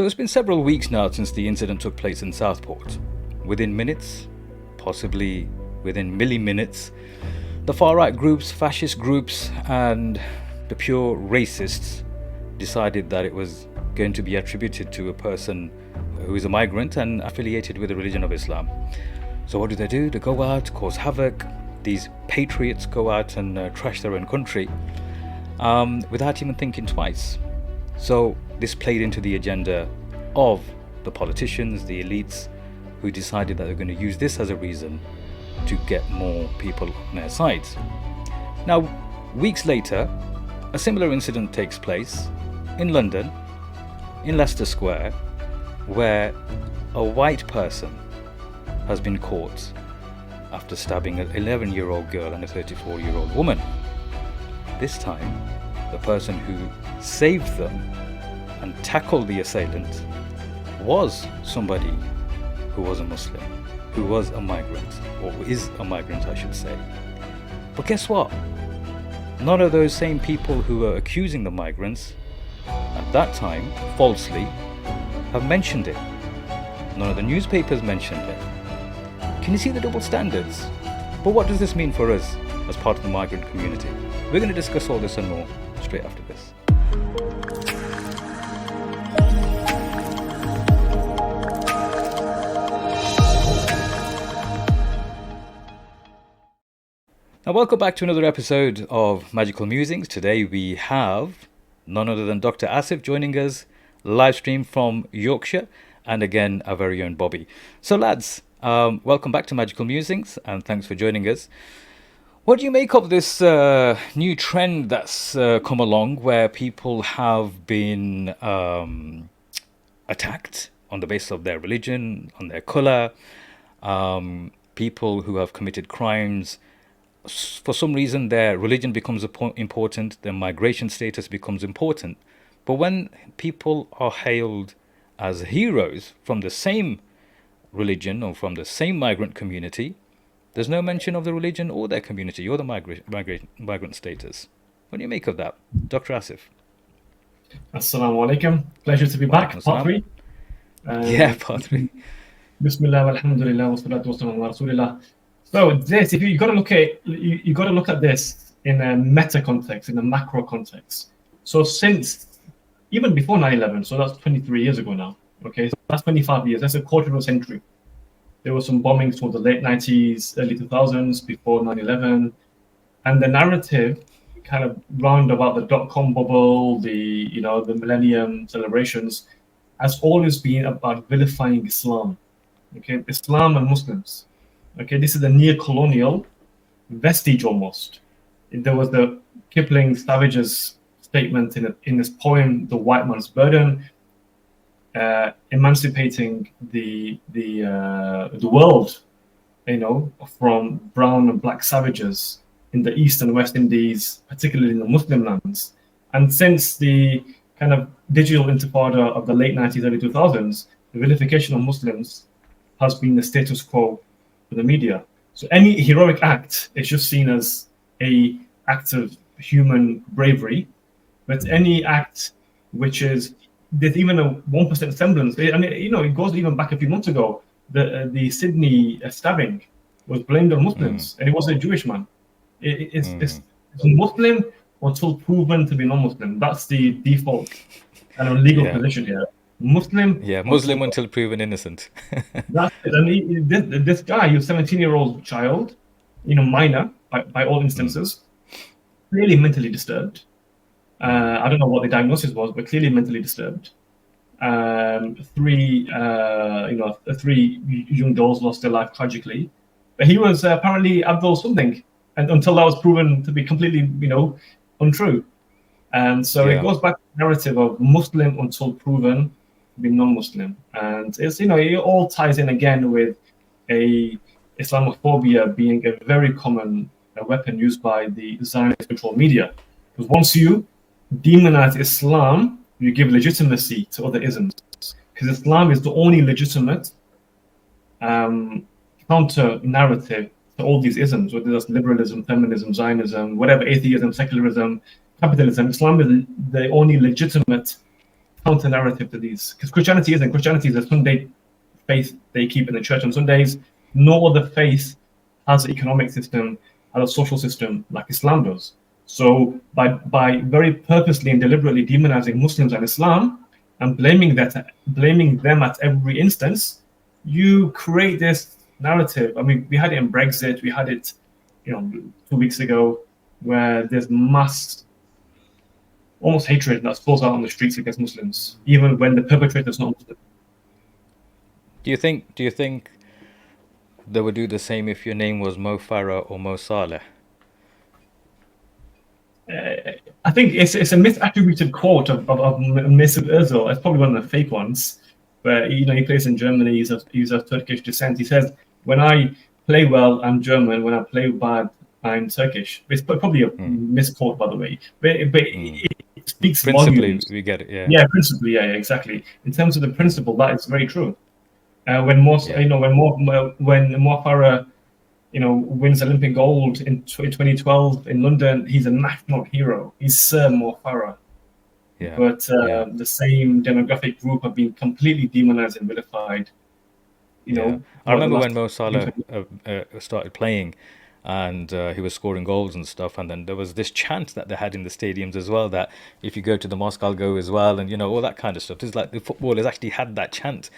So it's been several weeks now since the incident took place in Southport. Within minutes, possibly within milliminutes, the far-right groups, fascist groups, and the pure racists decided that it was going to be attributed to a person who is a migrant and affiliated with the religion of Islam. So what do? They go out, cause havoc. These patriots go out and trash their own country without even thinking twice. So this played into the agenda of the politicians, the elites, who decided that they're going to use this as a reason to get more people on their sides. Now, weeks later, a similar incident takes place in London, in Leicester Square, where a white person has been caught after stabbing an 11-year-old girl and a 34-year-old woman. This time, the person who saved them and tackled the assailant was somebody who was a Muslim, who was a migrant, or is a migrant, I should say. But guess what? None of those same people who were accusing the migrants at that time, falsely, have mentioned it. None of the newspapers mentioned it. Can you see the double standards? But what does this mean for us as part of the migrant community? We're going to discuss all this and more straight after this. Now, welcome back to another episode of Magical Musings. Today we have none other than Dr. Asif joining us, live stream from Yorkshire, and again, our very own Bobby. So lads, welcome back to Magical Musings, and thanks for joining us. What do you make of this new trend that's come along, where people have been attacked on the basis of their religion, on their colour, people who have committed crimes? For some reason, their religion becomes important, their migration status becomes important. But when people are hailed as heroes from the same religion or from the same migrant community, there's no mention of the religion or their community or the migrant status. What do you make of that? Dr. Asif? Assalamu alaikum. Pleasure to be back. Part 3. Part 3. Bismillah, alhamdulillah, wa salatu wa salam ala rasulillah. So this, if you got to look at you got to look at this in a meta context, in a macro context. So since even before 9/11, so that's 23 years ago now. Okay, so that's 25 years. That's a quarter of a century. There were some bombings towards the late 90s, early 2000s, before 9/11, and the narrative kind of round about the dot-com bubble, the millennium celebrations, has always been about vilifying Islam. Okay, Islam and Muslims. Okay, this is a neo-colonial vestige almost. There was the Kipling Savage's statement in his poem, "The White Man's Burden," emancipating the world, from brown and black savages in the East and West Indies, particularly in the Muslim lands. And since the kind of digital intifada of the late 90s, early 2000s, the vilification of Muslims has been the status quo for the media. So any heroic act is just seen as a act of human bravery, but any act which is, there's even a 1% semblance. I mean, it goes even back a few months ago. The Sydney stabbing was blamed on Muslims, and it was a Jewish man. It's Muslim until proven to be non-Muslim. That's the default kind of legal position here. Muslim until proven innocent. That's it. And this guy, a 17-year-old child, minor by all instances, clearly mentally disturbed. I don't know what the diagnosis was, but clearly mentally disturbed. 3 young girls lost their life tragically, but he was apparently Abdul something, and until that was proven to be completely, untrue. And so it goes back to the narrative of Muslim until proven to be non-Muslim, and it's it all ties in again with a Islamophobia being a very common weapon used by the Zionist control media. Because once you demonize Islam, you give legitimacy to other isms. Because Islam is the only legitimate counter narrative to all these isms, whether that's liberalism, feminism, Zionism, whatever, atheism, secularism, capitalism. Islam is the only legitimate counter narrative to these, because Christianity is a Sunday faith they keep in the church on Sundays. No other faith has an economic system, has a social system like Islam does. So by very purposely and deliberately demonizing Muslims and Islam and blaming them at every instance, you create this narrative. I mean, we had it in Brexit, we had it, 2 weeks ago, where there's mass almost hatred that falls out on the streets against Muslims, even when the perpetrator is not Muslim. Do you think they would do the same if your name was Mo Farah or Mo Saleh? I think it's a misattributed quote of Mesut Ozil. It's probably one of the fake ones, but he plays in Germany. He's of Turkish descent. He says, "When I play well, I'm German. When I play bad, I'm Turkish." It's probably a misquote, by the way, but it speaks Principally, volumes. we get it. Yeah, Yeah, principally, yeah, exactly. In terms of the principle, that is very true. When more, yeah, when Mo Farah, wins Olympic gold in 2012 in London, he's a national hero. He's Sir Mo Farah. yeah, But yeah, the same demographic group have been completely demonized and vilified. yeah. I What the remember last when Mo 15, Salah started playing, and he was scoring goals and stuff. And then there was this chant that they had in the stadiums as well, that if you go to the mosque, I'll go as well, and all that kind of stuff. It's like the footballers actually had that chant,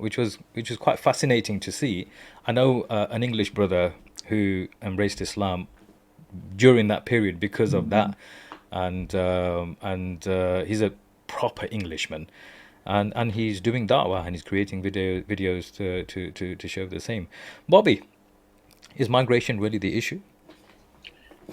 which was quite fascinating to see. I know an English brother who embraced Islam during that period because of that, and he's a proper Englishman, and he's doing da'wah, and he's creating videos to show the same. Bobby, is migration really the issue?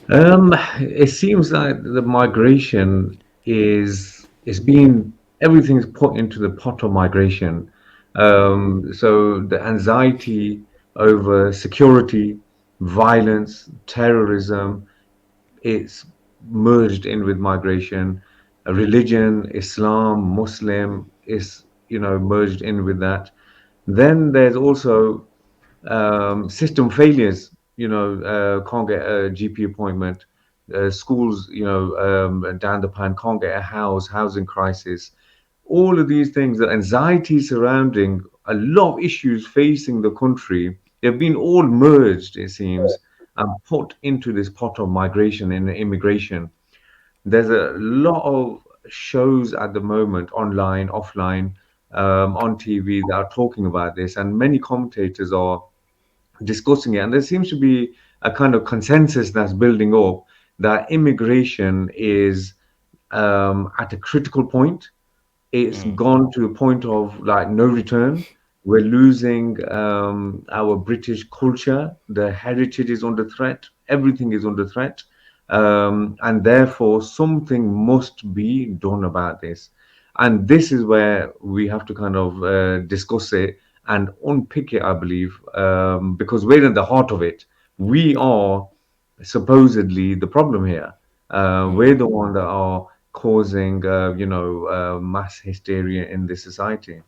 It seems like the migration is being everything's put into the pot of migration. So the anxiety over security, violence, terrorism, it's merged in with migration. Religion, Islam, Muslim is merged in with that. Then there's also system failures. Can't get a GP appointment. Schools, down the pan, can't get a housing crisis. All of these things, the anxiety surrounding a lot of issues facing the country, they've been all merged, it seems, and put into this pot of migration and immigration. There's a lot of shows at the moment, online, offline, on TV, that are talking about this, and many commentators are discussing it. And there seems to be a kind of consensus that's building up that immigration is at a critical point. It's Mm, gone to a point of like no return. We're losing our British culture. The heritage is under threat. Everything is under threat. And therefore, something must be done about this. And this is where we have to kind of discuss it and unpick it, I believe, because we're in the heart of it. We are supposedly the problem here. We're mm. the one that are causing, mass hysteria in this society.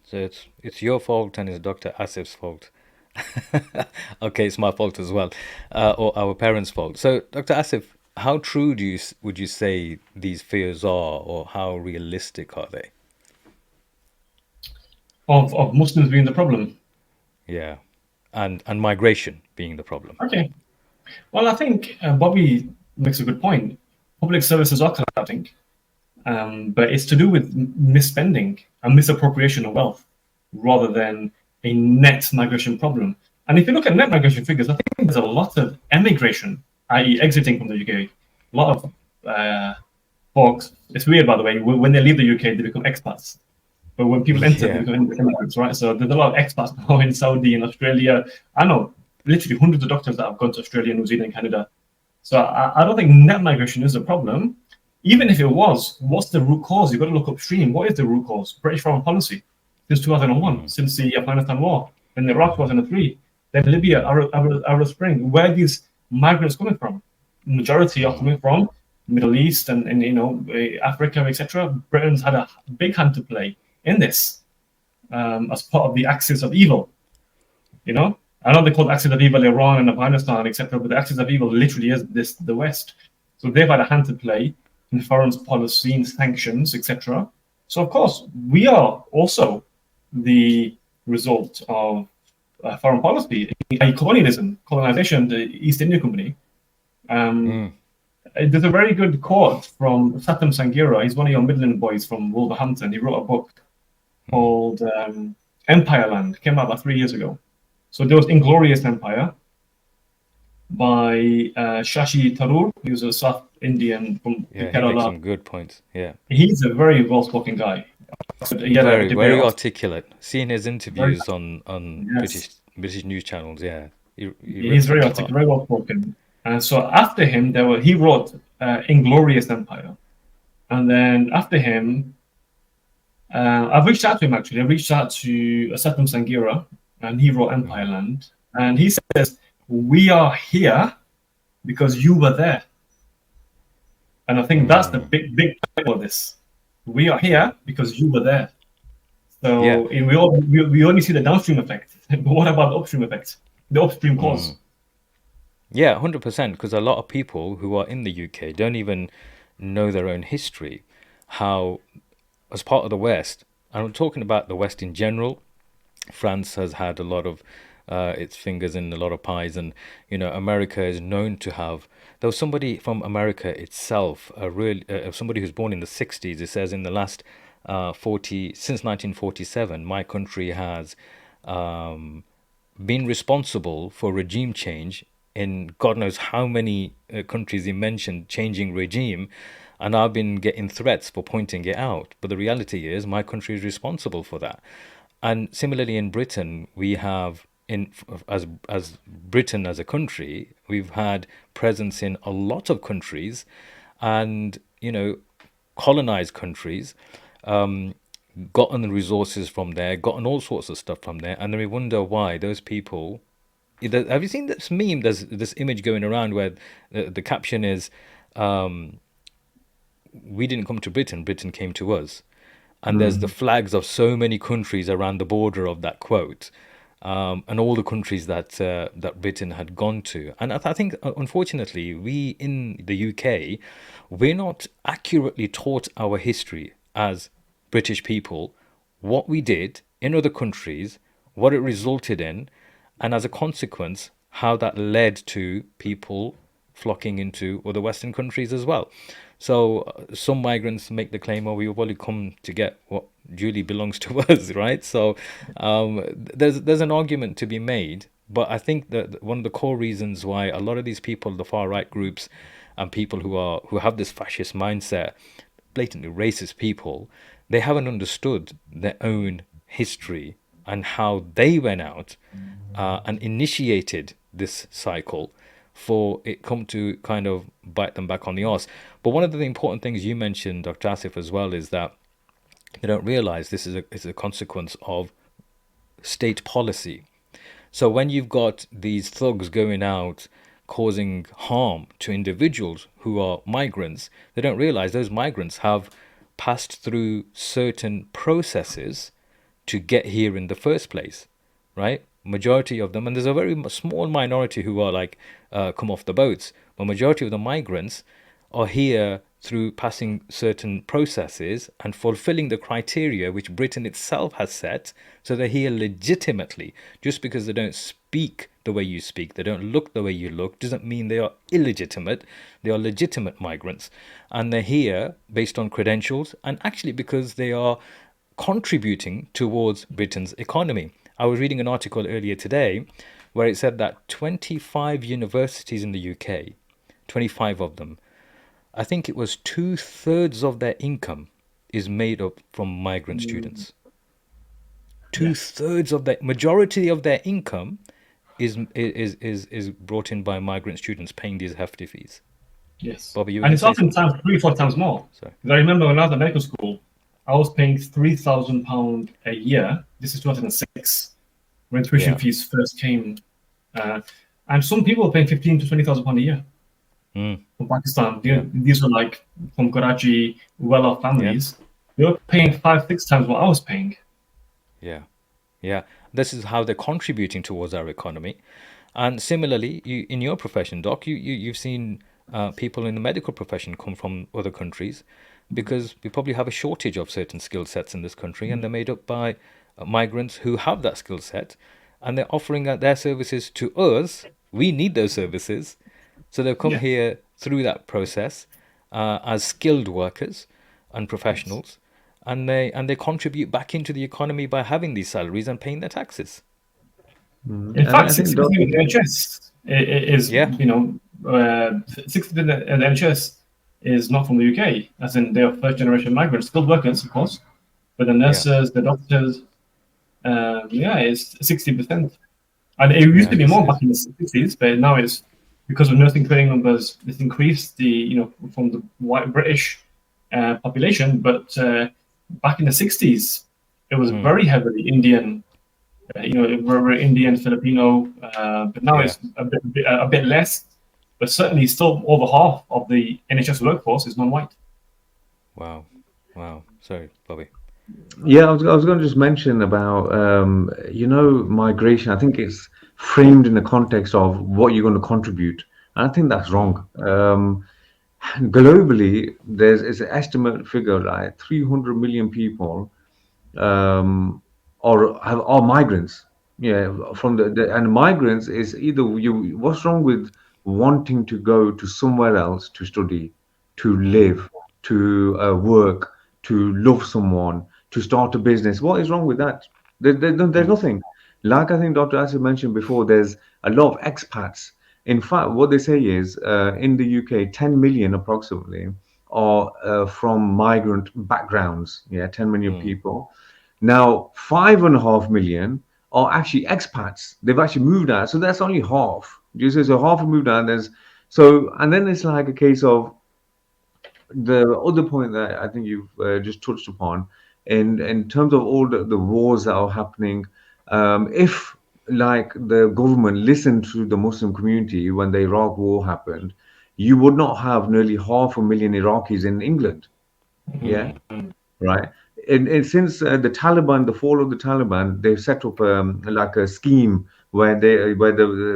So it's your fault and it's Dr. Asif's fault. Okay, it's my fault as well, or our parents' fault. So, Dr. Asif, how true would you say these fears are, or how realistic are they? of Muslims being the problem. Yeah, and migration being the problem. Okay. Well, I think Bobby makes a good point. Public services are collapsing, but it's to do with misspending and misappropriation of wealth rather than a net migration problem. And if you look at net migration figures, I think there's a lot of emigration, i.e., exiting from the UK. A lot of folks, it's weird, by the way, when they leave the UK, they become expats. But when people enter, they Yeah. become immigrants, right? So there's a lot of expats now in Saudi and Australia. I know literally hundreds of doctors that have gone to Australia, New Zealand, Canada. So I don't think net migration is a problem. Even if it was, what's the root cause? You've got to look upstream. What is the root cause? British foreign policy since 2001, Mm, since the Afghanistan war, then the Iraq 2003, then Libya, Arab Spring. Where are these migrants coming from? Majority are mm, coming from Middle East and Africa, etc. Britain's had a big hand to play in this as part of the axis of evil. I know they call the axis of evil Iran and Afghanistan, etc., but the axis of evil literally is the West. So they've had a hand to play. in foreign policy, in sanctions, etc. So of course, we are also the result of foreign policy, colonialism, colonization, the East India Company. There's a very good quote from Satam Sangira. He's one of your Midland boys from Wolverhampton. He wrote a book called Empire Land. Came out about 3 years ago. So there was Inglorious Empire by Shashi Tharoor. He was a South Indian from Yeah, he makes Kerala. some good points. Yeah. He's a very well-spoken guy. He had a Very, debate very on- articulate. Seeing his very, interviews on yes. British news channels, yeah, he He's rips very them articulate, apart. very well spoken. And so after him, he wrote Inglorious Empire. And then after him, I've reached out to him actually. I reached out to Satam Sangira, and he wrote Empire Land. And he says, "We are here because you were there." And I think that's the big point of this. We are here because you were there. Yeah. So we only see the downstream effect. But what about the upstream effect? The upstream cause? Yeah, 100%. Because a lot of people who are in the UK don't even know their own history. How, as part of the West, and I'm talking about the West in general, France has had a lot of its fingers in a lot of pies, and America is known to have. There was somebody from America itself, somebody who's born in the 60s. It says in the last since 1947, my country has been responsible for regime change in God knows how many countries he mentioned changing regime, and I've been getting threats for pointing it out. But the reality is, my country is responsible for that. And similarly, in Britain, we have as Britain as a country, we've had presence in a lot of countries, and colonized countries, gotten the resources from there, gotten all sorts of stuff from there, and then we wonder why those people. Have you seen this meme? There's this image going around where the caption is, "We didn't come to Britain; Britain came to us." And there's the flags of so many countries around the border of that quote, and all the countries that Britain had gone to. And I think, unfortunately, we in the UK, we're not accurately taught our history as British people, what we did in other countries, what it resulted in, and as a consequence, how that led to people flocking into other Western countries as well. So some migrants make the claim, "Oh, we will come to get what duly belongs to us," right? So there's an argument to be made, but I think that one of the core reasons why a lot of these people, the far right groups, and people who have this fascist mindset, blatantly racist people, they haven't understood their own history and how they went out and initiated this cycle for it come to kind of bite them back on the arse. But one of the important things you mentioned, Dr. Asif, as well, is that they don't realize this is a consequence of state policy. So when you've got these thugs going out causing harm to individuals who are migrants, they don't realize those migrants have passed through certain processes to get here in the first place, right? Majority of them, and there's a very small minority who are like come off the boats, but majority of the migrants are here through passing certain processes and fulfilling the criteria which Britain itself has set. So they're here legitimately. Just because they don't speak the way you speak, they don't look the way you look, doesn't mean they are illegitimate. They are legitimate migrants, and they're here based on credentials, and actually because they are contributing towards Britain's economy. I was reading an article earlier today where it said that 25 universities in the UK, 25 of them, I think it was 2/3 of their income is made up from migrant students. 2/3 of their majority of their income is brought in by migrant students paying these hefty fees. Yes. Bobby, you were And going it's to say something? oftentimes 3-4 times more. Sorry. Because I remember when I was at medical school, I was paying £3,000 a year. This is 2006, when tuition Yeah. fees first came. And some people were paying £15,000 to £20,000 a year from Pakistan. Yeah. These were like from Karachi, well-off families. They were paying 5-6 times what I was paying. Yeah, yeah. This is how they're contributing towards our economy. And similarly, in your profession, Doc, you've seen people in the medical profession come from other countries because we probably have a shortage of certain skill sets in this country, and they're made up by migrants who have that skill set, and they're offering out their services to us. We need those services, so they've come Yeah. here through that process as skilled workers and Yes. professionals, and they contribute back into the economy by having these salaries and paying their taxes. Mm. In fact, I think 60% of Dr. the NHS is, Yeah, 60% of the NHS is not from the UK, as in they are first generation migrants, skilled workers, of course, but the yeah, nurses, the doctors, yeah, it's 60%. And it used yeah. to be more back in the 60s, but now it's because of nursing training numbers, it's increased from the white British population. But back in the 60s, it was Mm, very heavily Indian, very Indian, Filipino, but now yeah. it's a bit less, but certainly still over half of the NHS workforce is non-white. Wow, wow. Sorry, Bobby. Yeah, I was going to just mention about migration. I think it's framed in the context of what you're going to contribute, and I think that's Mm, wrong. Globally, it's an estimate figure like 300 million people are migrants. Yeah, from and migrants is either you. What's wrong with wanting to go to somewhere else to study, to mm, live, to work, to love someone, to start a business? What is wrong with that? There's mm, nothing. Like I think Dr. Asif mentioned before, there's a lot of expats. In fact, what they say is in the UK, 10 million approximately are from migrant backgrounds. Yeah, 10 million mm, people. Now, 5.5 million are actually expats. They've actually moved out. So that's only half. Do you see? So half have moved out. And then it's like a case of the other point that I think you've just touched upon, in terms of all the wars that are happening, if like the government listened to the Muslim community when the Iraq war happened, you would not have nearly 500,000 Iraqis in England. Yeah, mm, right? And since the Taliban, the fall of the Taliban, they've set up like a scheme where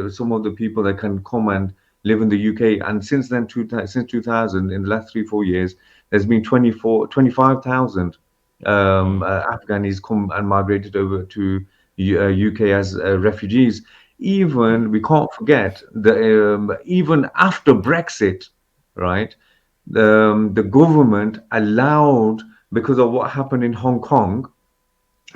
some of the people that can come and live in the UK. And since then, since 2000, in the last 3 4 years, there's been 25,000 mm, Afghanis come and migrated over to UK as refugees. mm. Even we can't forget that even after Brexit, right? The government allowed, because of what happened in Hong Kong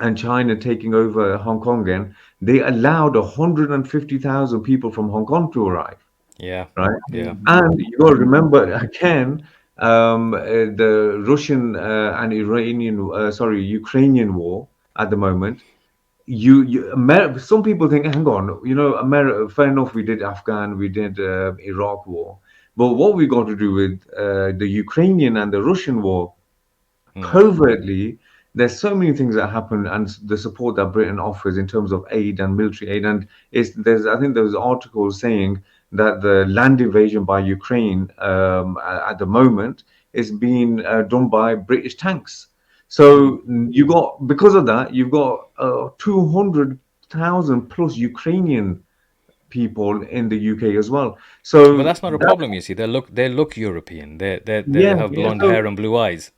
and China taking over Hong Kong again, they allowed 150,000 people from Hong Kong to arrive, Yeah, right? yeah. And you got to remember again, the Russian and Ukrainian war at the moment. Some people think, hang on, America, fair enough, we did Afghan, we did Iraq war, but what we got to do with the Ukrainian and the Russian war, Mm, covertly, there's so many things that happen, and the support that Britain offers in terms of aid and military aid. And I think there was articles saying that the land invasion by Ukraine at the moment is being done by British tanks. mm. So you got, because of that, you've got 200,000 plus Ukrainian people in the UK as well. But So that's not a that, problem, you see. They look European. They yeah, have yeah. blonde So hair and blue eyes.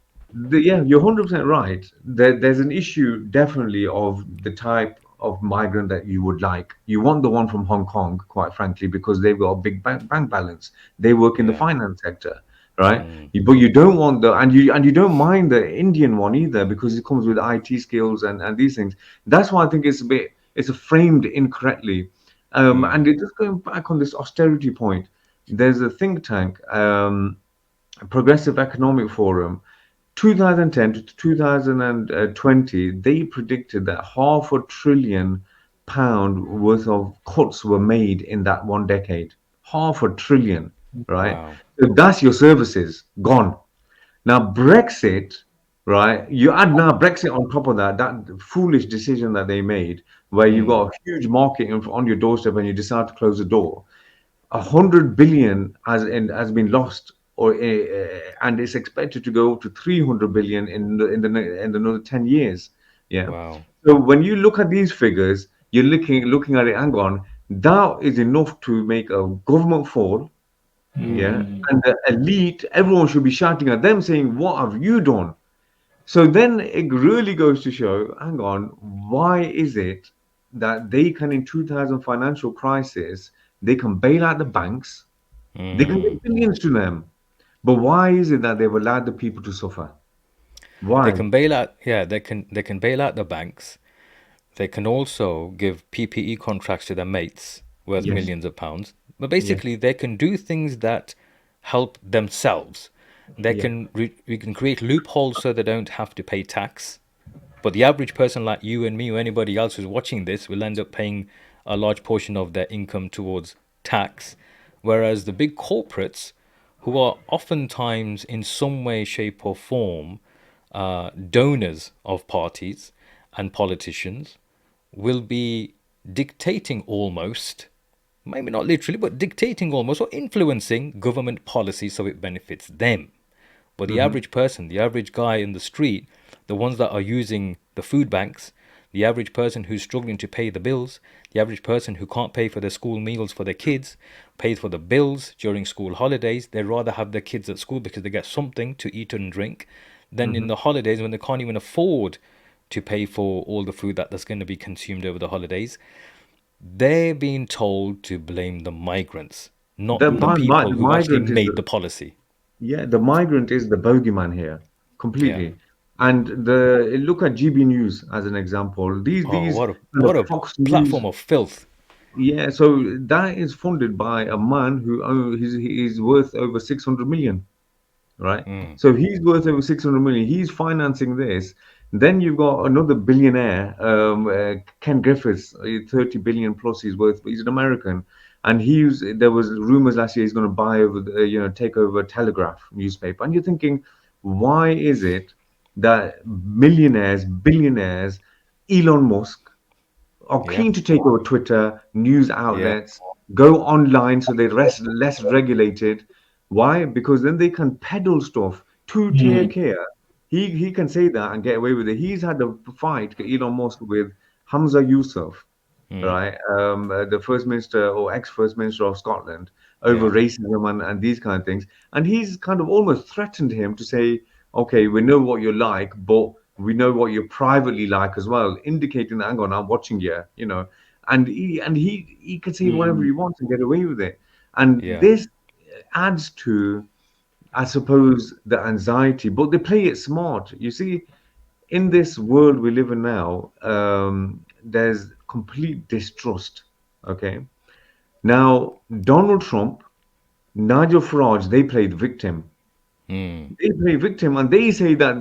Yeah, you're 100% right. There's an issue definitely of the type of migrant that you would like. You want the one from Hong Kong, quite frankly, because they've got a big bank balance. They work in the Yeah. finance sector, right? Mm, But you don't want and you don't mind the Indian one either, because it comes with IT skills and these things. That's why I think it's framed incorrectly. mm, And just going back on this austerity point, there's a think tank, Progressive Economic Forum, 2010 to 2020, they predicted that £500 billion worth of cuts were made in that one decade. £500 billion, right? wow. So that's your services gone. Now, Brexit, right? You add now Brexit on top of that foolish decision that they made, where you Mm, got a huge market on your doorstep and you decide to close the door. 100 billion has been lost, and it's expected to go to 300 billion in another 10 years. Yeah. wow. So when you look at these figures, you're looking at it. Hang on, that is enough to make a government fall, Yeah. Mm. And the elite, everyone should be shouting at them saying, what have you done? So then it really goes to show, hang on, why is it that they can, in 2000 financial crisis, they can bail out the banks, they can Mm. give billions to them, but why is it that they've allowed the people to suffer? They Why? can bail out, yeah, they can bail out the banks. They can also give PPE contracts to their mates worth Yes, millions of pounds. But yes, basically, they can do things that help themselves. yeah. We can create loopholes so they don't have to pay tax. But the average person like you and me or anybody else who's watching this will end up paying a large portion of their income towards tax. Whereas the big corporates, who are oftentimes in some way, shape, or form donors of parties and politicians, will be dictating almost, maybe not literally, but dictating almost or influencing government policy so it benefits them. But the Hmm. average person, the average guy in the street, the ones that are using the food banks, the average person who's struggling to pay the bills, the average person who can't pay for their school meals for their kids, pays for the bills during school holidays, they'd rather have their kids at school because they get something to eat and drink than in Hmm. the holidays when they can't even afford to pay for all the food that's going to be consumed over the holidays. They're being told to blame the migrants, The, not the people the who've actually migrant is made the, the policy. yeah, the migrant is the bogeyman here, Yeah. completely. And the look at GB News as an example. Oh, These what kind a of Fox platform News. of filth. Yeah, so that is funded by a man who he's worth over 600 million, right? Mm, So he's worth over 600 million. He's financing this. Then you've got another billionaire, Ken Griffiths, 30 billion plus he's worth. He's an American, and there was rumors last year he's going to buy over, take over Telegraph newspaper. And you're thinking, why is it that millionaires, billionaires, Elon Musk, are yeah, keen to take over Twitter, news yeah. outlets, go online so they're less regulated. Why? Because then they can peddle stuff to Mm. take care. He can say that and get away with it. He's had a fight, Elon Musk, with Hamza Yusuf, Mm, right? The First Minister or ex-First Minister of Scotland, over yeah. racism and these kind of things. And he's kind of almost threatened him to say, okay, we know what you're like, but we know what you're privately like as well, indicating that, hang on, I'm watching you. And he can say whatever Mm. he wants and get away with it. And Yeah. this adds to, I suppose, the anxiety, but they play it smart. You see, in this world we live in now, there's complete distrust. Okay. Now, Donald Trump, Nigel Farage, they played victim. Mm, They play victim and they say that I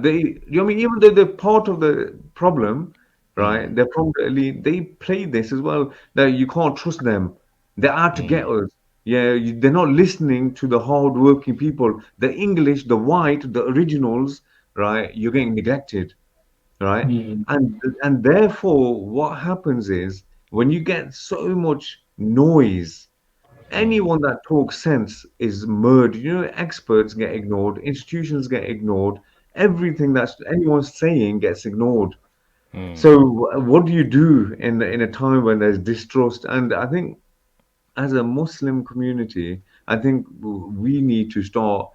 mean, even though they're part of the problem, mm, right? They're from the elite, they play this as well, that you can't trust them. They're out to get mm, us. Yeah, they're not listening to the hard-working people. The English, the white, the originals, right? You're getting neglected, right? Mm. And therefore, what happens is when you get so much noise, mm, anyone that talks sense is murdered. Experts get ignored, institutions get ignored, everything that's anyone's saying gets ignored. mm, So what do you do in a time when there's distrust? And I think as a Muslim community, I think we need to start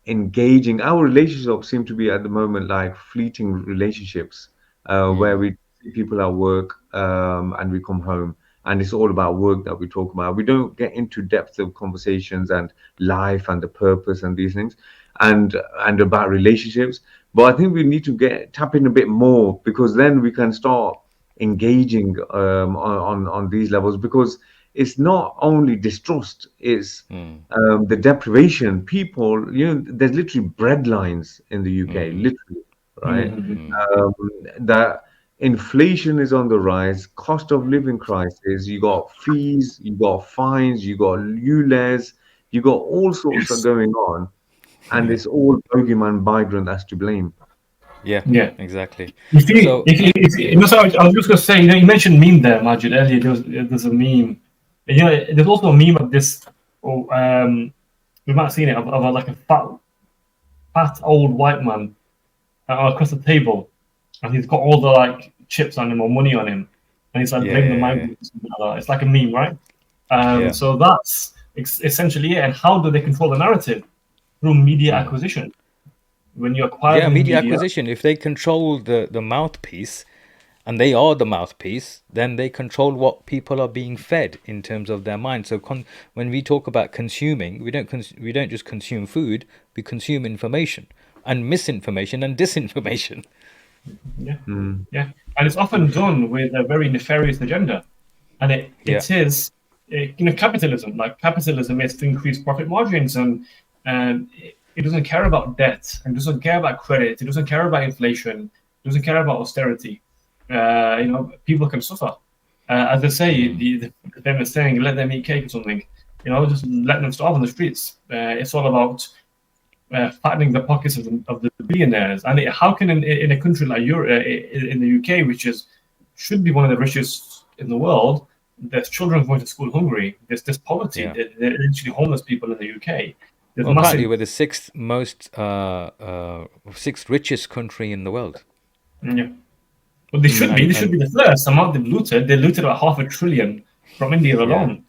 engaging. Our relationships seem to be at the moment like fleeting relationships, where mm, we see people at work, and we come home, and it's all about work that we talk about. We don't get into depth of conversations and life and the purpose and these things, and about relationships. But I think we need to tap in a bit more, because then we can start engaging on these levels, because it's not only distrust, it's mm, the deprivation. People, there's literally bread lines in the UK, mm, literally, right? Mm. mm, Um, that inflation is on the rise, cost of living crisis, you got fees, you got fines, you got ULEZ, you got all sorts of Yes. going on, and yeah. it's all bogeyman migrant that's to blame. Yeah. Yeah. Exactly. You see, So, sorry, I was just gonna say, you mentioned meme there, Majid, earlier. There's a meme. There's also a meme of this. Oh, we might have seen it of like a fat old white man across the table, and he's got all the like chips on him or money on him, and he's like yeah, blame the yeah, migrants. Or something like that. It's like a meme, right? yeah, So that's Essentially, and how do they control the narrative? Through media acquisition. When you acquire Yeah, the media media, acquisition. If they control the mouthpiece, and they are the mouthpiece, then they control what people are being fed in terms of their mind. So when we talk about consuming, we don't just consume food, we consume information and misinformation and disinformation. yeah, Mm. yeah, and it's often done with a very nefarious agenda, and Yeah. it is capitalism. Like capitalism is to increase profit margins, and it doesn't care about debt, and doesn't care about credit, it doesn't care about inflation, it doesn't care about austerity. People can suffer. As they say, the famous saying, "Let them eat cake" or something. Just let them starve on the streets. It's all about fattening the pockets of the billionaires. And how can in a country like in the UK, which should be one of the richest in the world, there's children going to school hungry. There's poverty. Yeah. There are literally homeless people in the UK. There's Well, apparently massive. we're the sixth richest country in the world. Yeah. Well, they should be. They should And be the first. The amount they've looted. They looted about half a trillion from India yeah. alone.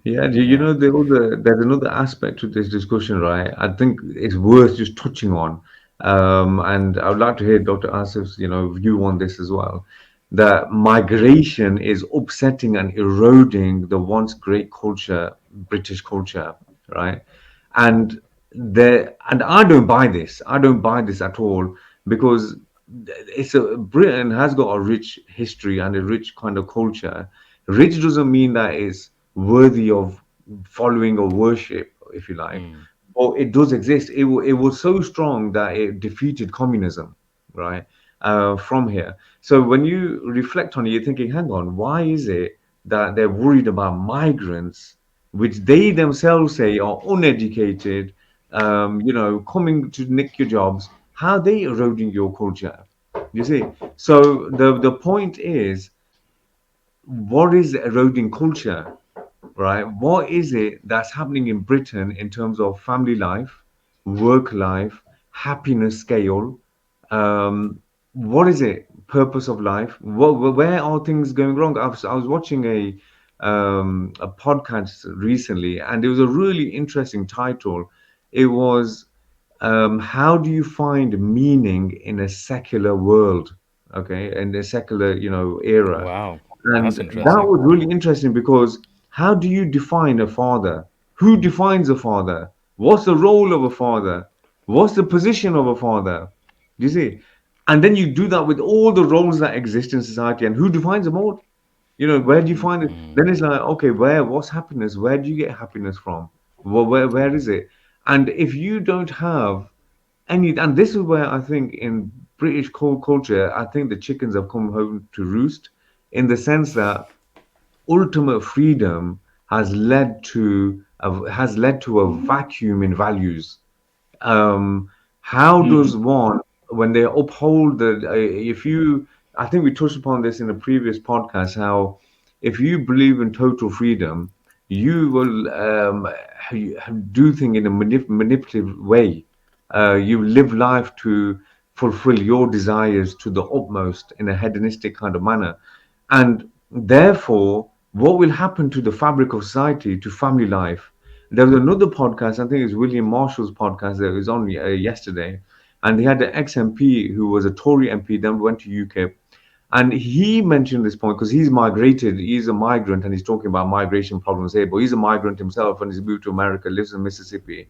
Yeah, Yeah. there's another aspect to this discussion, right? I think it's worth just touching on, and I would like to hear Dr. Asif's, view on this as well. That migration is upsetting and eroding the once great culture, British culture, right? And and I don't buy this. I don't buy this at all because Britain has got a rich history and a rich kind of culture. Rich doesn't mean that it's worthy of following or worship, if you like. But it does exist. It was so strong that it defeated communism, right? From here. So when you reflect on it, you're thinking, hang on, why is it that they're worried about migrants, which they themselves say are uneducated, coming to nick your jobs? How are they eroding your culture? You see? So the point is, what is eroding culture? Right? What is it that's happening in Britain in terms of family life, work life, happiness scale? What is it? Purpose of life? Where are things going wrong? I was watching a podcast recently, and it was a really interesting title. It was how do you find meaning in a secular world? Okay, in a secular, era. Wow. And That's that interesting. was really interesting because how do you define a father? Who defines a father? What's the role of a father? What's the position of a father? Do you see? And then you do that with all the roles that exist in society, and who defines them all? Where do you find it? Then it's like, okay, what's happiness? Where do you get happiness from? Where is it? And if you don't have and this is where I think in British culture, I think the chickens have come home to roost in the sense that ultimate freedom has led to a vacuum in values. How does one, when they uphold if you, I think we touched upon this in a previous podcast, how if you believe in total freedom, you will do things in a manipulative way. You live life to fulfill your desires to the utmost in a hedonistic kind of manner. And therefore, what will happen to the fabric of society, to family life? There was another podcast, I think it's William Marshall's podcast that was on yesterday, and he had an ex-MP who was a Tory MP, then went to UK, and he mentioned this point because he's migrated, he's a migrant, and he's talking about migration problems here, but he's a migrant himself, and he's moved to America, lives in Mississippi,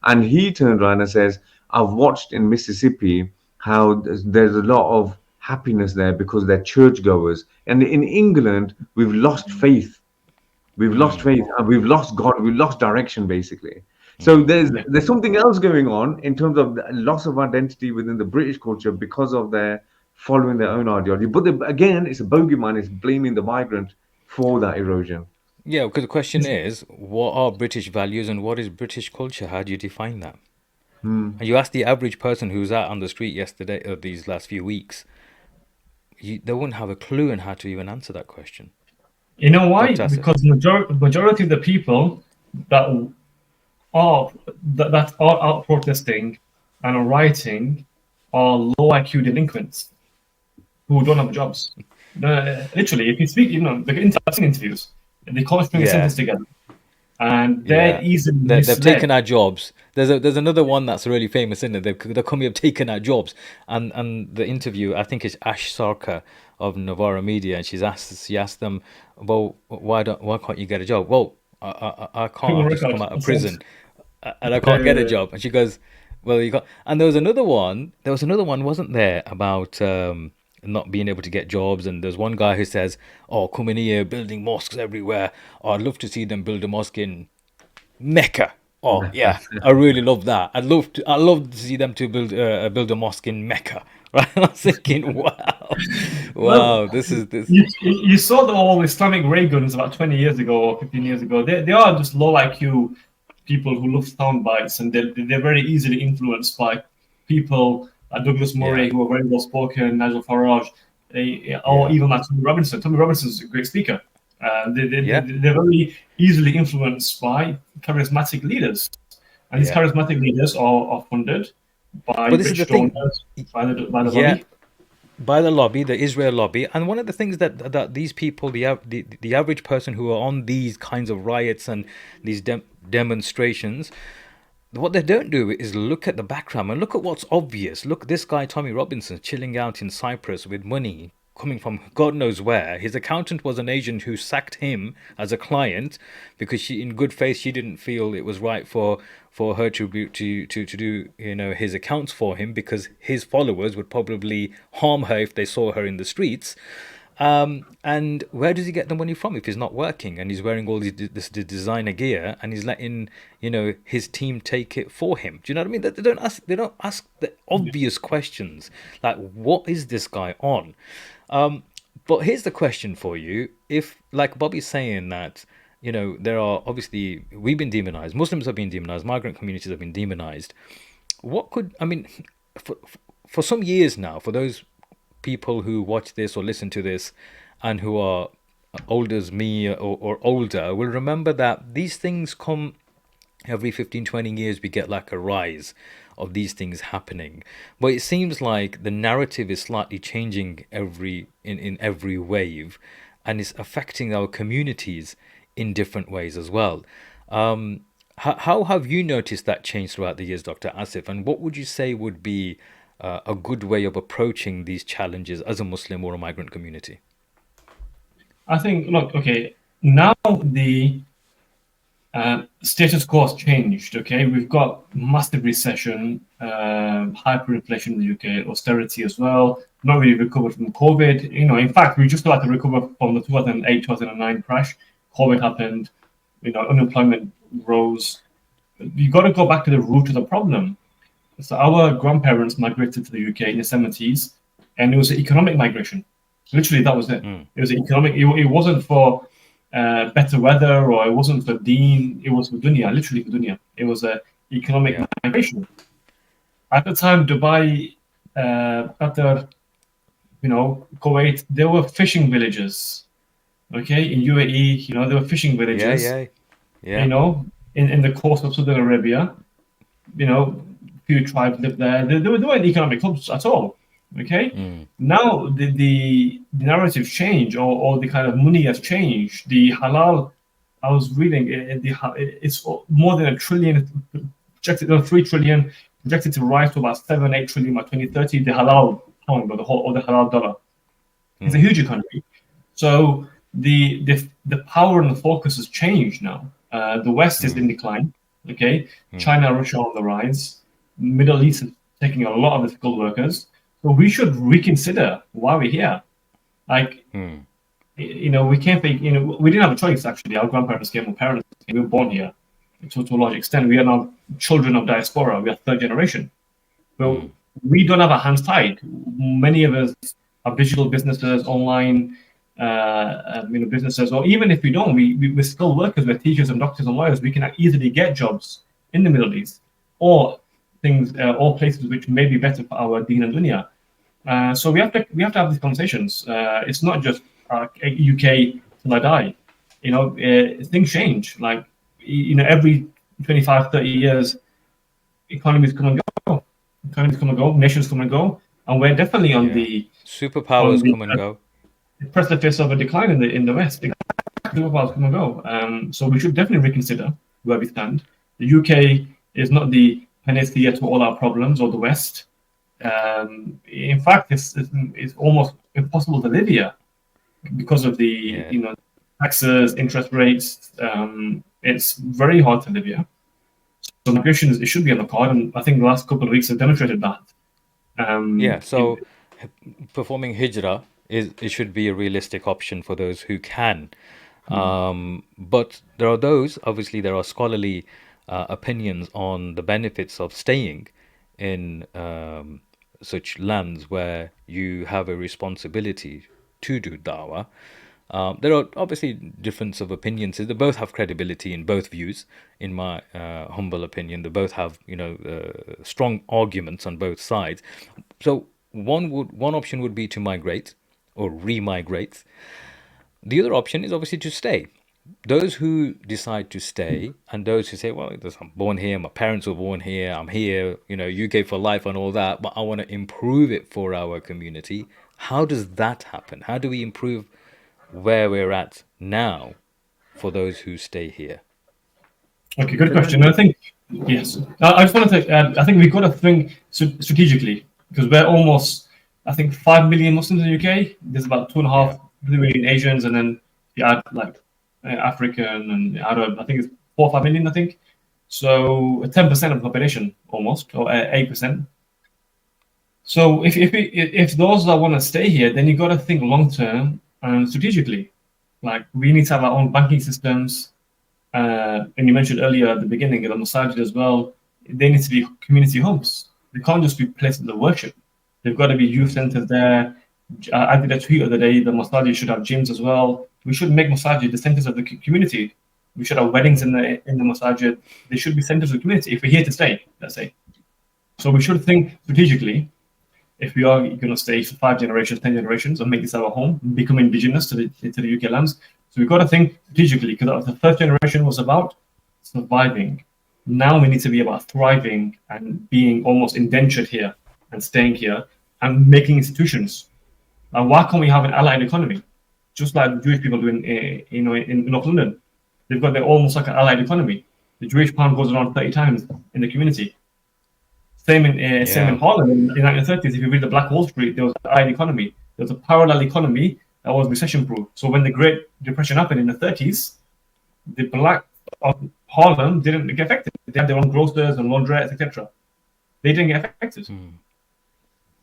and he turned around and says, "I've watched in Mississippi how there's a lot of happiness there because they're churchgoers, and in England we've lost faith." We've lost faith and we've lost God. We've lost direction, basically. So there's something else going on in terms of the loss of identity within the British culture because of their following their own ideology. But again, it's a bogeyman. It's blaming the migrant for that erosion. Yeah, because the question is, what are British values and what is British culture? How do you define that? And you ask the average person who's out on the street yesterday, or these last few weeks, they wouldn't have a clue on how to even answer that question. You know why? Dr. Asif. Because majority of the people that that are out protesting and are rioting are low IQ delinquents who don't have jobs. Literally, if you speak, the interviews, they can't string a Yeah. sentence together. and they're Yeah, easily they've taken misled. our jobs. There's another one that's really famous, isn't it? They're coming up taking our jobs, and the interview, I think it's Ash Sarkar of Novara Media, and she asked them, well, why can't you get a job? Well, I can't. Criminal I've just record. come out of That's it. prison, and I Yeah, can't yeah, get a yeah. job. And she goes, well, you got. And there was another one. There was another one, wasn't there, about not being able to get jobs. And there's one guy who says, "Oh, coming here, building mosques everywhere. Oh, I'd love to see them build a mosque in Mecca." Oh yeah, I really love that. I'd love to see them to build a mosque in Mecca. Right? I was thinking, wow, Well, wow, this is this. you saw the all Islamic ray guns about 20 years ago or 15 years ago. They are just low IQ people who love sound bites, and they're very easily influenced by people like Douglas Yeah, Murray, who are very well spoken, Nigel Farage, or yeah, even like Tommy Robinson. Tommy Robinson is a great speaker. yeah, They're very easily influenced by charismatic leaders. And these yeah. charismatic leaders are funded by But this is the rich thing. donors, by the Yeah, lobby. by the lobby, the Israel lobby, and one of the things that these people, the average person who are on these kinds of riots and these demonstrations, what they don't do is look at the background and look at what's obvious. Look, this guy Tommy Robinson chilling out in Cyprus with money coming from God knows where. His accountant was an agent who sacked him as a client because she, in good faith, she didn't feel it was right for her to do his accounts for him because his followers would probably harm her if they saw her in the streets. And where does he get the money from if he's not working and he's wearing all this designer gear and he's letting his team take it for him? Do you know what I mean? They don't ask the obvious questions like what is this guy on? But here's the question for you: if, like Bobby's saying that, there are obviously we've been demonized, Muslims have been demonized, migrant communities have been demonized. What could I mean? For, for some years now, for those people who watch this or listen to this and who are old as me or older will remember that these things come every 15, 20 years. We get like a rise of these things happening, but it seems like the narrative is slightly changing in every wave, and it's affecting our communities in different ways as well. How have you noticed that change throughout the years, Dr. Asif? And what would you say would be a good way of approaching these challenges as a Muslim or a migrant community? I think, look, okay, now the status quo has changed. Okay, we've got massive recession, hyperinflation in the UK, austerity as well. Not really recovered from COVID. In fact, we just about to recover from the 2008, 2009 crash. COVID happened. Unemployment rose. You got to go back to the root of the problem. So our grandparents migrated to the UK in the 70s, and it was an economic migration. Literally, that was it. Mm, It was economic. It wasn't for better weather, or it wasn't for deen. It was for dunya, literally for dunya. It was a economic yeah, migration. At the time, Dubai, Qatar, Kuwait, there were fishing villages. Okay, in UAE, there were fishing yeah, villages. yeah, You yeah, know, in the coast of Saudi Arabia, few tribes live there. They weren't economic hubs at all. Okay, mm, now the narrative change, or the kind of money has changed. The halal, I was reading, it's more than a trillion, projected 3 trillion, projected to rise to about 7-8 trillion by 2030. The halal pound, or the halal dollar. It's a mm, huge economy. So the power and the focus has changed now. The West is in mm, decline. Okay, mm, China, Russia on the rise. Middle East is taking a lot of the skilled workers. So we should reconsider why we're here. Like, mm, we can't think. We didn't have a choice. Actually, our grandparents came, our parents came. We were born here. To a large extent, we are now children of diaspora. We are third generation. But mm, we don't have our hands tied. Many of us are digital businesses, online, businesses, or even if we don't, we're skilled workers, we're teachers and doctors and lawyers. We can easily get jobs in the Middle East, or or places which may be better for our deen and dunya. So we have to have these conversations. It's not just UK till I die. Things change. Like, every 25, 30 years, economies come and go. Economies come and go. Nations come and go. And we're definitely on yeah. the on Superpowers the come and go. precipice of a decline in the West. exactly what I was going to go. So we should definitely reconsider where we stand. The UK is not the panacea to all our problems, or the West. In fact, it's almost impossible to live here because of the Yeah. taxes, interest rates. It's very hard to live here. So migration it should be on the card, and I think the last couple of weeks have demonstrated that. Yeah, In, so performing hijrah is it should be a realistic option for those who can. But there are those, obviously, there are scholarly opinions on the benefits of staying in such lands where you have a responsibility to do dawah. There are obviously difference of opinions. They both have credibility in both views, in my humble opinion. They both have, strong arguments on both sides. So one option would be to migrate or remigrate. The other option is obviously to stay. Those who decide to stay and those who say, well, I'm born here, my parents were born here, I'm here, UK for life and all that, but I want to improve it for our community. How does that happen? How do we improve where we're at now for those who stay here? Okay, good So let question. me, I think yes. I just wanted to add. I think we've got to think strategically because we're almost, I think, 5 million Muslims in the UK. There's about two and a Yeah. half million Asians, and then you add like African and Arab. I think it's 4 or 5 million. I think so. 10% of the population, almost, or 8%. So if those that want to stay here, then you got to think long term and strategically. Like we need to have our own banking systems, and you mentioned earlier at the beginning of the masajid as well, they need to be community hubs. They can't just be places of worship. They've got to be youth centers there. I did a tweet the other day, the masajid should have gyms as well. We should make masajid the centers of the community. We should have weddings in the masajid. They should be centers of the community if we're here to stay, let's say. So we should think strategically if we are going to stay for 5 generations, 10 generations, and make this our home, become indigenous to the UK lands. So we've got to think strategically because the first generation was about surviving. Now we need to be about thriving and being almost indentured here and staying here and making institutions. Now, why can't we have an allied economy, just like the Jewish people do in North London? They've got their almost like an allied economy. The Jewish pound goes around 30 times in the community. Same in Yeah. Holland in the 1930s. If you read the Black Wall Street, there was an allied economy. There was a parallel economy that was recession-proof. So when the Great Depression happened in the 30s, the black of Harlem didn't get affected. They had their own grocers and laundrettes, etc. They didn't get affected.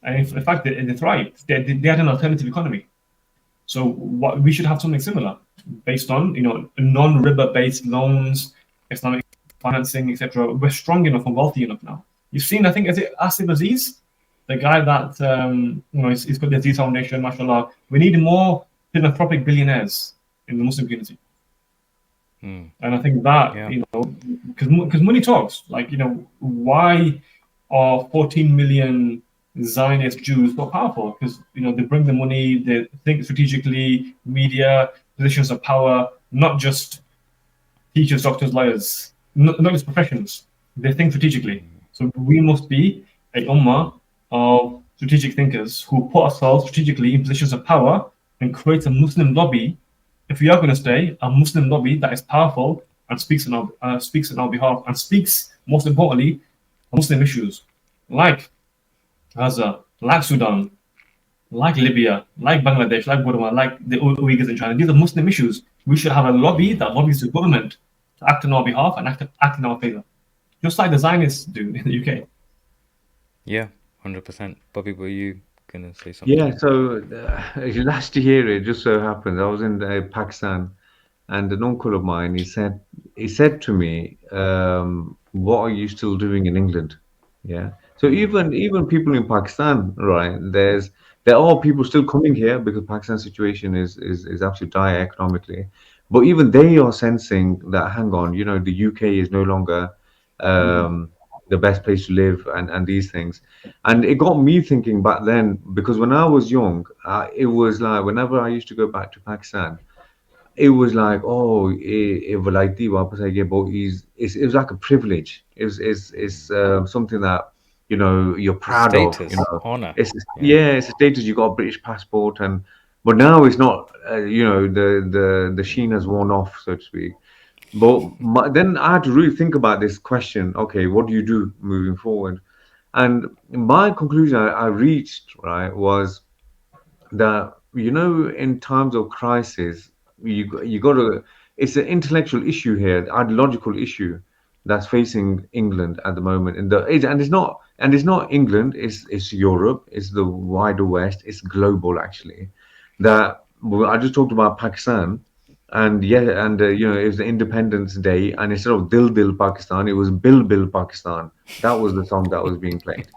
And in fact, they thrived. They had an alternative economy. So we should have something similar based on non-riba based loans, Islamic financing, etc. We're strong enough and wealthy enough now. You've seen, I think, is it Asif Aziz, the guy that he's got the Aziz Foundation, mashallah. We need more philanthropic billionaires in the Muslim community. And I think that Yeah. because money talks. Like why are 14 million Zionist Jews so powerful? Because they bring the money, they think strategically, media, positions of power, not just teachers, doctors, lawyers, not just professions. They think strategically. So we must be a ummah of strategic thinkers who put ourselves strategically in positions of power and create a Muslim lobby. If we are going to stay, a Muslim lobby that is powerful and speaks on our behalf and speaks, most importantly, on Muslim issues like Gaza, like Sudan, like Libya, like Bangladesh, like Burma, like the Uyghurs in China. These are Muslim issues. We should have a lobby that lobbies the government to act on our behalf and act in our favor, just like the Zionists do in the UK. Yeah, 100%. Bobby, were you gonna say yeah. something? So last year, it just so happens I was in Pakistan, and an uncle of mine, he said to me, "What are you still doing in England?" Yeah. So even people in Pakistan, right? There are people still coming here because Pakistan's situation is absolutely dire economically, but even they are sensing that, hang on, the UK is no longer um, the best place to live, and these things. And it got me thinking back then, because when I was young, it was like whenever I used to go back to Pakistan, it was like, oh, velaiti wapas aige, but it was like a privilege. It's something that you're The proud of. status, honor. It's Yeah. yeah, it's a status. You got a British passport, and But now it's not. The sheen has worn off, so to speak. But then I had to really think about this question. Okay, what do you do moving forward? And my conclusion I reached, right, was that in times of crisis you got to, it's an intellectual issue here, the ideological issue that's facing England at the moment, and it's not England, it's Europe, it's the wider West, it's global actually. That, well, I just talked about Pakistan, and yeah, and it was the Independence Day, and instead of Dil Dil Pakistan, it was Bil Bil Pakistan. That was the song that was being played.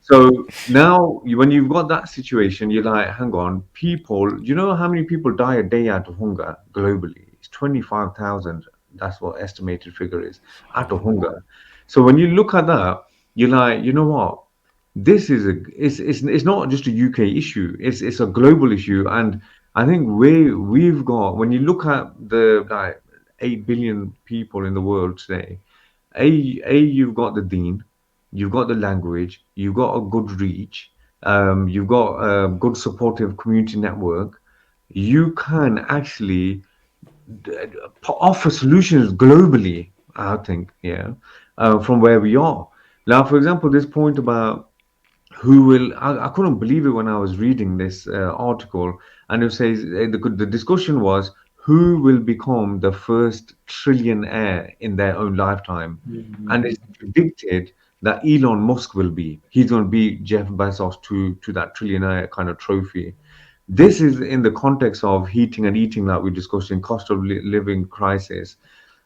So now, when you've got that situation, you're like, hang on, people, do you know how many people die a day out of hunger globally? It's 25,000. That's what estimated figure is, out of Subhanallah. hunger. So when you look at that, you're like, you know what? This is it's not just a UK issue. It's a global issue, and I think we've got, when you look at the like 8 billion people in the world today, you've got the Deen, you've got the language, you've got a good reach, you've got a good supportive community network. You can actually offer solutions globally, I think, yeah, from where we are. Now, for example, this point about who will, I couldn't believe it when I was reading this article, and it says the discussion was who will become the first trillionaire in their own lifetime, and it's predicted that Elon Musk will be. He's going to beat Jeff Bezos to that trillionaire kind of trophy. This is in the context of heating and eating that we discussed in cost of living crisis.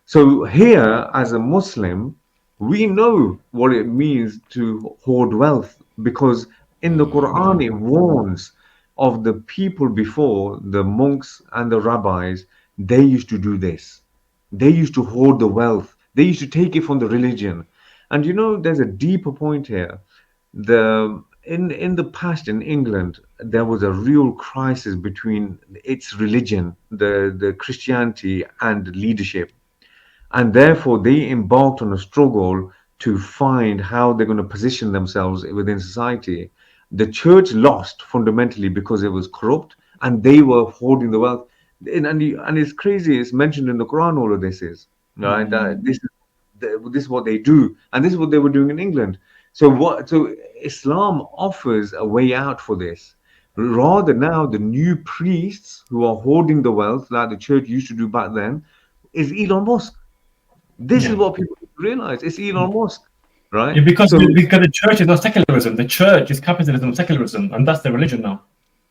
So here, as a Muslim, we know what it means to hoard wealth, because in the Quran it warns of the people before, the monks and the rabbis. They used to do this. They used to hoard the wealth. They used to take it from the religion. And there's a deeper point here. In the past in England, there was a real crisis between its religion, the Christianity, and leadership, and therefore they embarked on a struggle to find how they're going to position themselves within society. The church lost fundamentally because it was corrupt and they were hoarding the wealth. And it's crazy, it's mentioned in the Quran, all of this is, right, that this is what they do, and this is what they were doing in England. So Islam offers a way out for this. Rather, now the new priests who are hoarding the wealth like the church used to do back then is Elon Musk. This is Yeah. what people realize. It's Elon Musk, right? Yeah, because So because the church is not secularism. The church is capitalism, secularism, and that's the religion now.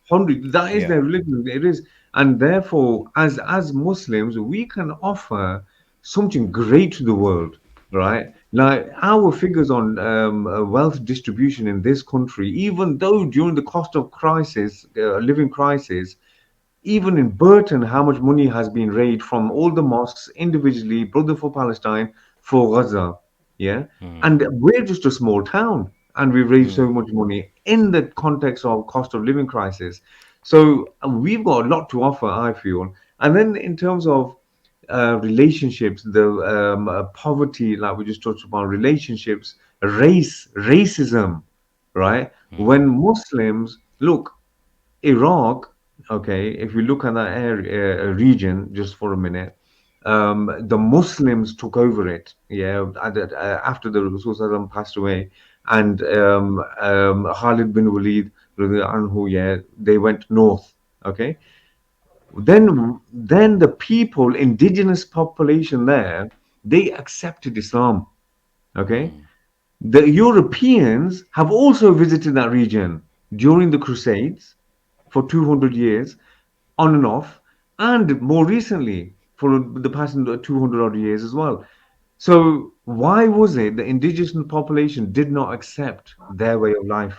that is Yeah. their religion. It is, and therefore, as Muslims, we can offer something great to the world, right? Like our figures on wealth distribution in this country, even though during the cost of crisis, living crisis, even in Burton, how much money has been raised from all the mosques individually, Brother for Palestine, for Gaza. Yeah. And we're just a small town and we've raised so much money in the context of cost of living crisis. So we've got a lot to offer, I feel. And then in terms of relationships, the poverty, like we just talked about, relationships, racism, right? When Muslims look, Iraq, okay, if we look at that area, region just for a minute, the Muslims took over it, yeah, after the Rasul passed away, and Khalid bin Walid, radiallahu anhu, yeah, they went north, okay. Then the people, indigenous population there, they accepted Islam, okay. The Europeans have also visited that region during the Crusades for 200 years, on and off, and more recently for the past 200 odd years as well. So, why was it the indigenous population did not accept their way of life?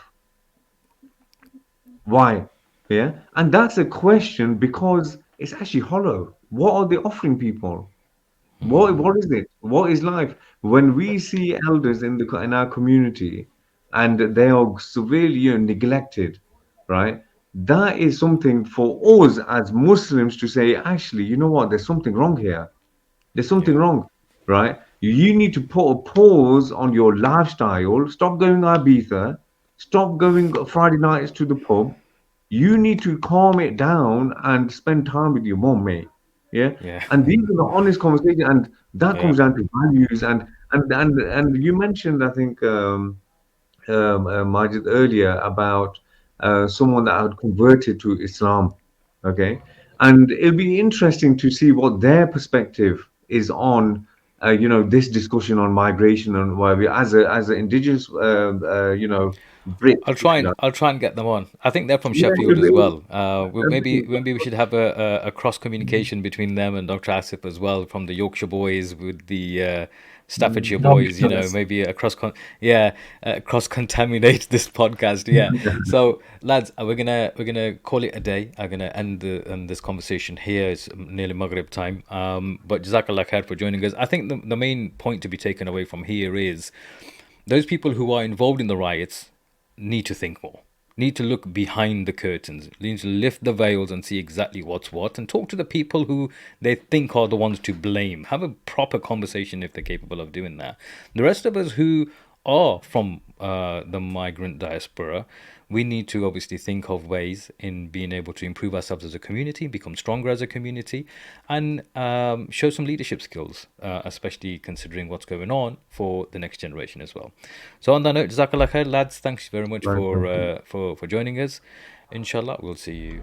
Why? Yeah. And that's a question because it's actually hollow. What are they offering people? What is it? What is life? When we see elders in our community and they are severely neglected, right? That is something for us as Muslims to say, actually, you know what? There's something wrong here. There's something Yeah. wrong, right? You need to put a pause on your lifestyle. Stop going Ibiza. Stop going Friday nights to the pub. You need to calm it down and spend time with your mom, mate. Yeah. Yeah. And these are the honest conversations, and that Yeah. comes down to values. And you mentioned, I think, Majid, earlier about someone that had converted to Islam. Okay, and it'll be interesting to see what their perspective is on, this discussion on migration and why we, as an indigenous, Brit, if you like. I'll try and get them on. I think they're from Yeah, Sheffield as well. Maybe we should have a cross communication between them and Dr. Asif as well, from the Yorkshire boys with the Staffordshire boys. You know, Derbyshires. maybe cross contaminate this podcast. Yeah. So lads, we're gonna call it a day. I'm gonna end this conversation here. It's nearly Maghrib time. But Jazakallah khair for joining us. I think the main point to be taken away from here is those people who are involved in the riots need to think more, need to look behind the curtains, need to lift the veils and see exactly what's what, and talk to the people who they think are the ones to blame. Have a proper conversation if they're capable of doing that. The rest of us who are from the migrant diaspora, we need to obviously think of ways in being able to improve ourselves as a community, become stronger as a community, and show some leadership skills, especially considering what's going on for the next generation as well. So on that note, Jazakallah khair, lads. Thanks very much Right. for joining us. Inshallah, we'll see you.